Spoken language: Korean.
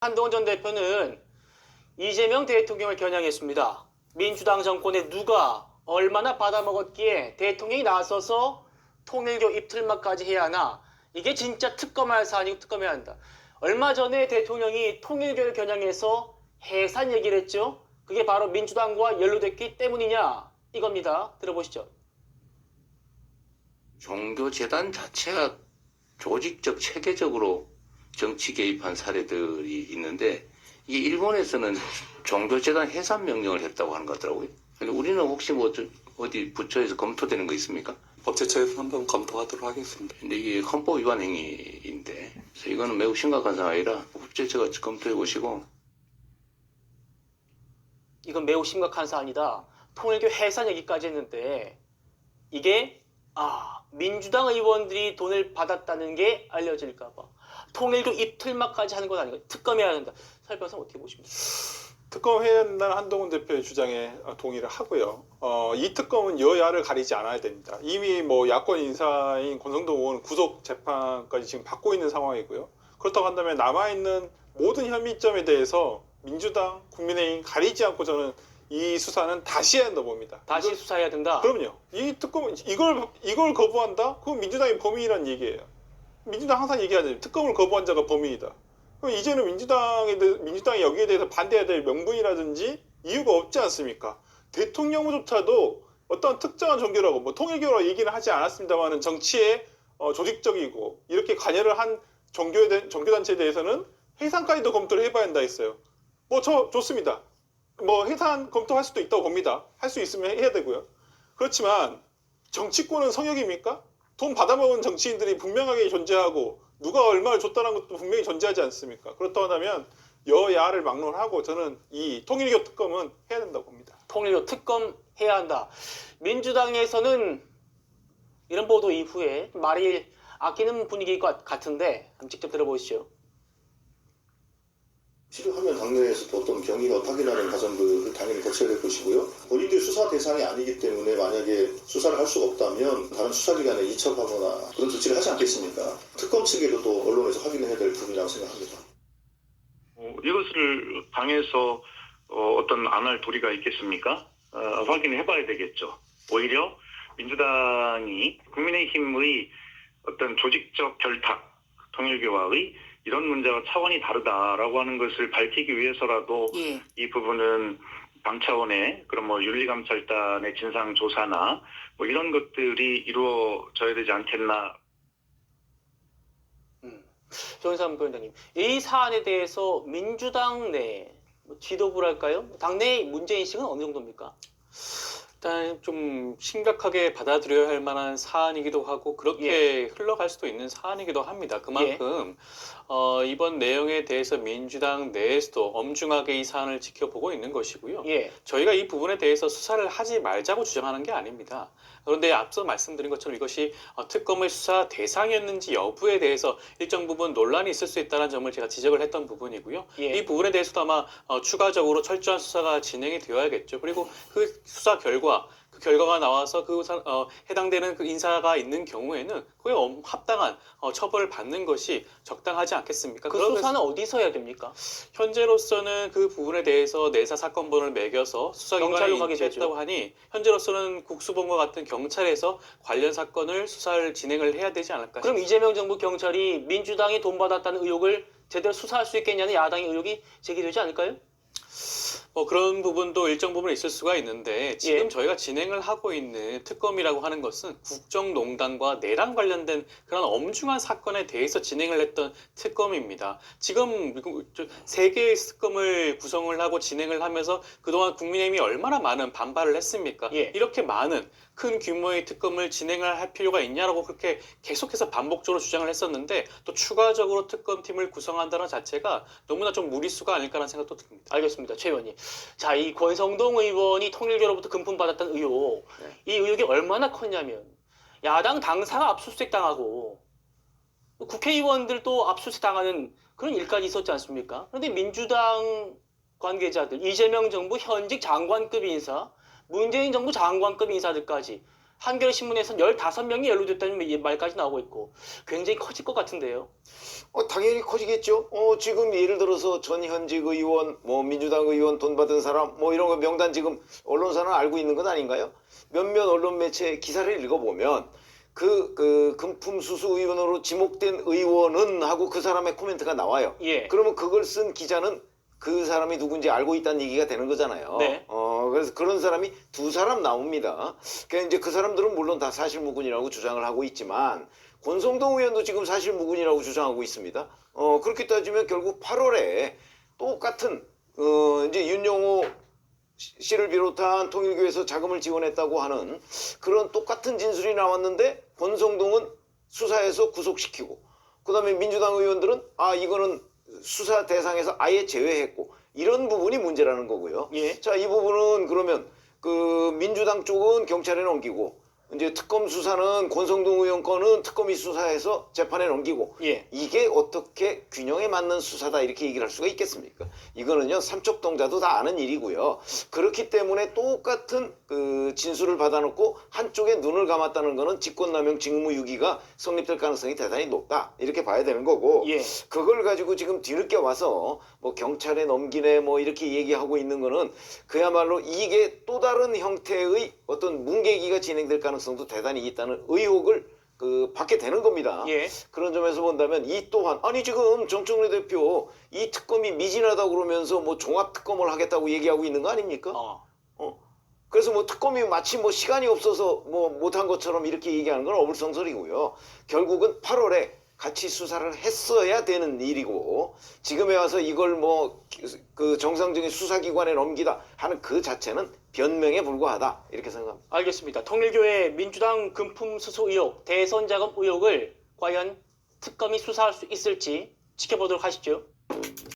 한동훈 전 대표는 이재명 대통령을 겨냥했습니다. 민주당 정권에 누가 얼마나 받아먹었기에 대통령이 나서서 통일교 입틀막까지 해야 하나? 이게 진짜 특검할 사안이고 특검해야 한다. 얼마 전에 대통령이 통일교를 겨냥해서 해산 얘기를 했죠. 그게 바로 민주당과 연루됐기 때문이냐? 이겁니다. 들어보시죠. 종교재단 자체가 조직적 체계적으로 정치 개입한 사례들이 있는데 이게 일본에서는 종교재단 해산 명령을 했다고 하는 것 같더라고요. 근데 우리는 혹시 뭐 어디 부처에서 검토되는 거 있습니까? 법제처에서 한번 검토하도록 하겠습니다. 근데 이게 헌법 위반 행위인데 그래서 이거는 매우 심각한 상황이라 법제처가 검토해 보시고. 이건 매우 심각한 사안이다. 통일교 해산 얘기까지 했는데 이게 민주당 의원들이 돈을 받았다는 게 알려질까 봐 통일교 입틀막까지 하는 건 아니고 특검해야 한다. 설명서 어떻게 보십니까? 특검해야 한다는 한동훈 대표의 주장에 동의를 하고요. 이 특검은 여야를 가리지 않아야 됩니다. 이미 뭐 야권 인사인 권성동 의원 구속 재판까지 지금 받고 있는 상황이고요. 그렇다고 한다면 남아있는 모든 혐의점에 대해서 민주당, 국민의힘 가리지 않고 저는 이 수사는 다시 해야 한다고 봅니다. 다시 수사해야 된다. 그럼요. 이 특검 이걸 거부한다? 그건 민주당이 범인이라는 얘기예요. 민주당 항상 얘기하잖아요. 특검을 거부한 자가 범인이다. 그럼 이제는 민주당이 여기에 대해서 반대해야 될 명분이라든지 이유가 없지 않습니까? 대통령조차도 어떤 특정한 종교라고 뭐 통일교라고 얘기는 하지 않았습니다만은 정치에 조직적이고 이렇게 관여를 한 종교단체에 대해서는 해산까지도 검토를 해봐야 한다 했어요. 뭐 좋습니다. 뭐 해산 검토할 수도 있다고 봅니다. 할 수 있으면 해야 되고요. 그렇지만 정치권은 성역입니까? 돈 받아먹은 정치인들이 분명하게 존재하고 누가 얼마를 줬다는 것도 분명히 존재하지 않습니까? 그렇다고 하면 여야를 막론하고 저는 이 통일교 특검은 해야 된다고 봅니다. 통일교 특검 해야 한다. 민주당에서는 이런 보도 이후에 말이 아끼는 분위기일 것 같은데 한번 직접 들어보시죠. 필요하면 당내에서도 어떤 경위가 확인하는 과정들을 당연히 거쳐야 될 것이고요. 본인들이 수사 대상이 아니기 때문에 만약에 수사를 할 수가 없다면 다른 수사기관에 이첩하거나 그런 조치를 하지 않겠습니까? 특검 측에도 또 언론에서 확인해야 될 부분이라고 생각합니다. 이것을 당에서 어떤 안 할 도리가 있겠습니까? 확인해봐야 되겠죠. 오히려 민주당이 국민의힘의 어떤 조직적 결탁, 통일교와의 이런 문제와 차원이 다르다라고 하는 것을 밝히기 위해서라도 이 부분은 당 차원의 그런 뭐 윤리감찰단의 진상조사나 뭐 이런 것들이 이루어져야 되지 않겠나. 조은삼 부위원장님, 이 사안에 대해서 민주당 내 지도부랄까요? 당내 문제인식은 어느 정도입니까? 일단 좀 심각하게 받아들여야 할 만한 사안이기도 하고 그렇게 흘러갈 수도 있는 사안이기도 합니다. 그만큼 이번 내용에 대해서 민주당 내에서도 엄중하게 이 사안을 지켜보고 있는 것이고요. 저희가 이 부분에 대해서 수사를 하지 말자고 주장하는 게 아닙니다. 그런데 앞서 말씀드린 것처럼 이것이 특검의 수사 대상이었는지 여부에 대해서 일정 부분 논란이 있을 수 있다는 점을 제가 지적을 했던 부분이고요. 이 부분에 대해서도 아마 추가적으로 철저한 수사가 진행이 되어야겠죠. 그리고 그 수사 그 결과가 나와서 해당되는 그 인사가 있는 경우에는 그에 합당한 처벌을 받는 것이 적당하지 않겠습니까? 그 수사는 어디서 해야 됩니까? 현재로서는 그 부분에 대해서 내사 사건번호를 매겨서 수사기관에 인지했다고 하니 현재로서는 국수본과 같은 경찰에서 관련 사건을 수사를 진행을 해야 되지 않을까 싶습니다. 그럼 이재명 정부 경찰이 민주당이 돈 받았다는 의혹을 제대로 수사할 수 있겠냐는 야당의 의혹이 제기되지 않을까요? 그런 부분도 일정 부분 있을 수가 있는데 지금 저희가 진행을 하고 있는 특검이라고 하는 것은 국정농단과 내란 관련된 그런 엄중한 사건에 대해서 진행을 했던 특검입니다. 지금 3개의 특검을 구성을 하고 진행을 하면서 그동안 국민의힘이 얼마나 많은 반발을 했습니까? 이렇게 많은 큰 규모의 특검을 진행을 할 필요가 있냐라고 그렇게 계속해서 반복적으로 주장을 했었는데 또 추가적으로 특검팀을 구성한다는 자체가 너무나 좀 무리수가 아닐까라는 생각도 듭니다. 알겠습니다. 최 의원님. 자, 이 권성동 의원이 통일교로부터 금품 받았던 의혹. 이 의혹이 얼마나 컸냐면 야당 당사가 압수수색 당하고 국회의원들도 압수수색 당하는 그런 일까지 있었지 않습니까? 그런데 민주당 관계자들, 이재명 정부 현직 장관급 인사, 문재인 정부 장관급 인사들까지 한겨레신문에서는 15명이 연루됐다는 말까지 나오고 있고 굉장히 커질 것 같은데요. 당연히 커지겠죠. 지금 예를 들어서 전현직 의원, 뭐 민주당 의원 돈 받은 사람, 뭐 이런 거 명단 지금 언론사는 알고 있는 건 아닌가요? 몇몇 언론 매체 기사를 읽어보면 그 금품 수수 의원으로 지목된 의원은 하고 그 사람의 코멘트가 나와요. 예. 그러면 그걸 쓴 기자는 그 사람이 누군지 알고 있다는 얘기가 되는 거잖아요. 네. 그래서 그런 사람이 2사람 나옵니다. 그러니까 이제 그 사람들은 물론 다 사실무근이라고 주장을 하고 있지만 권성동 의원도 지금 사실무근이라고 주장하고 있습니다. 그렇게 따지면 결국 8월에 똑같은 이제 윤영호 씨를 비롯한 통일교에서 자금을 지원했다고 하는 그런 똑같은 진술이 나왔는데 권성동은 수사에서 구속시키고 그다음에 민주당 의원들은 이거는 수사 대상에서 아예 제외했고 이런 부분이 문제라는 거고요. 예. 자, 이 부분은 그러면 그 민주당 쪽은 경찰에 넘기고 이제 특검 수사는 권성동 의원 건은 특검이 수사해서 재판에 넘기고 예. 이게 어떻게 균형에 맞는 수사다 이렇게 얘기를 할 수가 있겠습니까? 이거는요 삼척동자도 다 아는 일이고요. 그렇기 때문에 똑같은 그 진술을 받아놓고 한쪽에 눈을 감았다는 거는 직권남용 직무유기가 성립될 가능성이 대단히 높다 이렇게 봐야 되는 거고 예. 그걸 가지고 지금 뒤늦게 와서 뭐 경찰에 넘기네 뭐 이렇게 얘기하고 있는 거는 그야말로 이게 또 다른 형태의 어떤 뭉개기가 진행될 가능성도 대단히 있다는 의혹을 받게 되는 겁니다. 예. 그런 점에서 본다면 이 또한 아니 지금 정청래 대표 이 특검이 미진하다고 그러면서 뭐 종합특검을 하겠다고 얘기하고 있는 거 아닙니까? 그래서 뭐 특검이 마치 뭐 시간이 없어서 뭐 못한 것처럼 이렇게 얘기하는 건 어불성설이고요. 결국은 8월에 같이 수사를 했어야 되는 일이고 지금에 와서 이걸 뭐 그 정상적인 수사기관에 넘기다 하는 그 자체는 변명에 불과하다 이렇게 생각합니다. 알겠습니다. 통일교의 민주당 금품 수수 의혹, 대선 자금 의혹을 과연 특검이 수사할 수 있을지 지켜보도록 하시죠.